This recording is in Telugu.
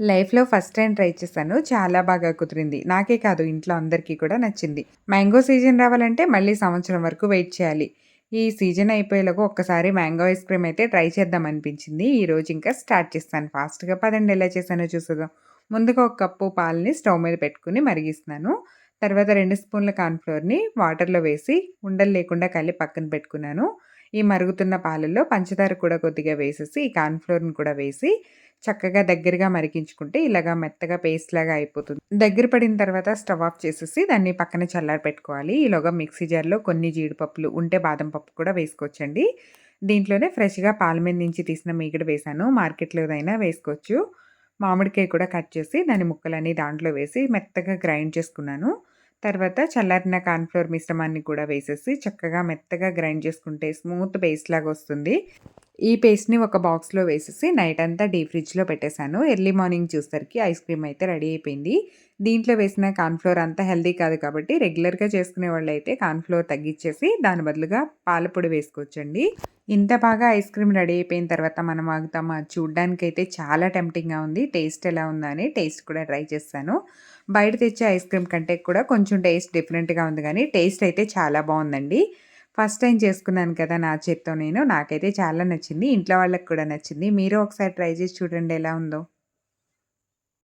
లైఫ్‌లో ఫస్ట్ టైమ్ ట్రై చేశాను. చాలా బాగా కుదిరింది. నాకే కాదు ఇంట్లో అందరికీ కూడా నచ్చింది. మ్యాంగో సీజన్ రావాలంటే మళ్ళీ సంవత్సరం వరకు వెయిట్ చేయాలి. ఈ సీజన్ అయిపోయేలోగా ఒక్కసారి మ్యాంగో ఐస్ క్రీమ్ అయితే ట్రై చేద్దాం అనిపించింది. ఈరోజు ఇంకా స్టార్ట్ చేస్తాను ఫాస్ట్‌గా. పదండి ఎలా చేశానో చూసేద్దాం. ముందుగా ఒక కప్పు పాలని స్టవ్ మీద పెట్టుకొని మరిగిస్తున్నాను. తర్వాత 2 స్పూన్ల కార్న్ ఫ్లోర్‌ని వాటర్‌లో వేసి ఉండలు లేకుండా కలిపి పక్కన పెట్టుకున్నాను. ఈ మరుగుతున్న పాలల్లో పంచదార కూడా కొద్దిగా వేసేసి ఈ కార్న్ ఫ్లోర్‌ని కూడా వేసి చక్కగా దగ్గరగా మరిగించుకుంటే ఇలాగా మెత్తగా పేస్ట్ లాగా అయిపోతుంది. దగ్గర పడిన తర్వాత స్టవ్ ఆఫ్ చేసేసి దాన్ని పక్కన చల్లారపెట్టుకోవాలి. ఈలోగా మిక్సీ జార్‌లో కొన్ని జీడిపప్పులు ఉంటే బాదం పప్పు కూడా వేసుకోవచ్చండి. దీంట్లోనే ఫ్రెష్‌గా పాల మీద నుంచి తీసిన మీగడ వేశాను. మార్కెట్‌లోదైనా వేసుకోవచ్చు. మామిడికాయ కూడా కట్ చేసి దాని ముక్కలన్నీ దాంట్లో వేసి మెత్తగా గ్రైండ్ చేసుకున్నాను. తర్వాత చల్లారిన కార్న్ ఫ్లోర్ మిశ్రమాన్ని కూడా వేసేసి చక్కగా మెత్తగా గ్రైండ్ చేసుకుంటే స్మూత్ పేస్ట్ లాగా వస్తుంది. ఈ పేస్ట్‌ని ఒక బాక్స్‌లో వేసేసి నైట్ అంతా డీప్ ఫ్రిడ్జ్‌లో పెట్టేశాను. ఎర్లీ మార్నింగ్ చూసేసరికి ఐస్ క్రీమ్ అయితే రెడీ అయిపోయింది. దీంట్లో వేసిన కార్న్ ఫ్లోర్ అంత హెల్తీ కాదు కాబట్టి రెగ్యులర్‌గా చేసుకునేవాళ్ళైతే కార్న్ ఫ్లోర్ తగ్గిచ్చేసి దాని బదులుగా పాల పొడి వేసుకోవచ్చండి. ఇంత బాగా ఐస్ క్రీమ్ రెడీ అయిపోయిన తర్వాత మనం ఆగుతామా? చూడ్డానికైతే చాలా టెంప్టింగ్‌గా ఉంది. టేస్ట్ ఎలా ఉందా అని టేస్ట్ కూడా ట్రై చేశాను. బయట తెచ్చే ఐస్ క్రీమ్ కంటే కూడా కొంచెం టేస్ట్ డిఫరెంట్‌గా ఉంది గానీ టేస్ట్ అయితే చాలా బావుందండి. ఫస్ట్ టైమ్ చేసుకున్నాను కదా! నా చేత్తో నేను. నాకైతే చాలా నచ్చింది. ఇంట్లో వాళ్ళకి కూడా నచ్చింది. మీరు ఒకసారి ట్రై చేసి చూడండి ఎలా ఉందో.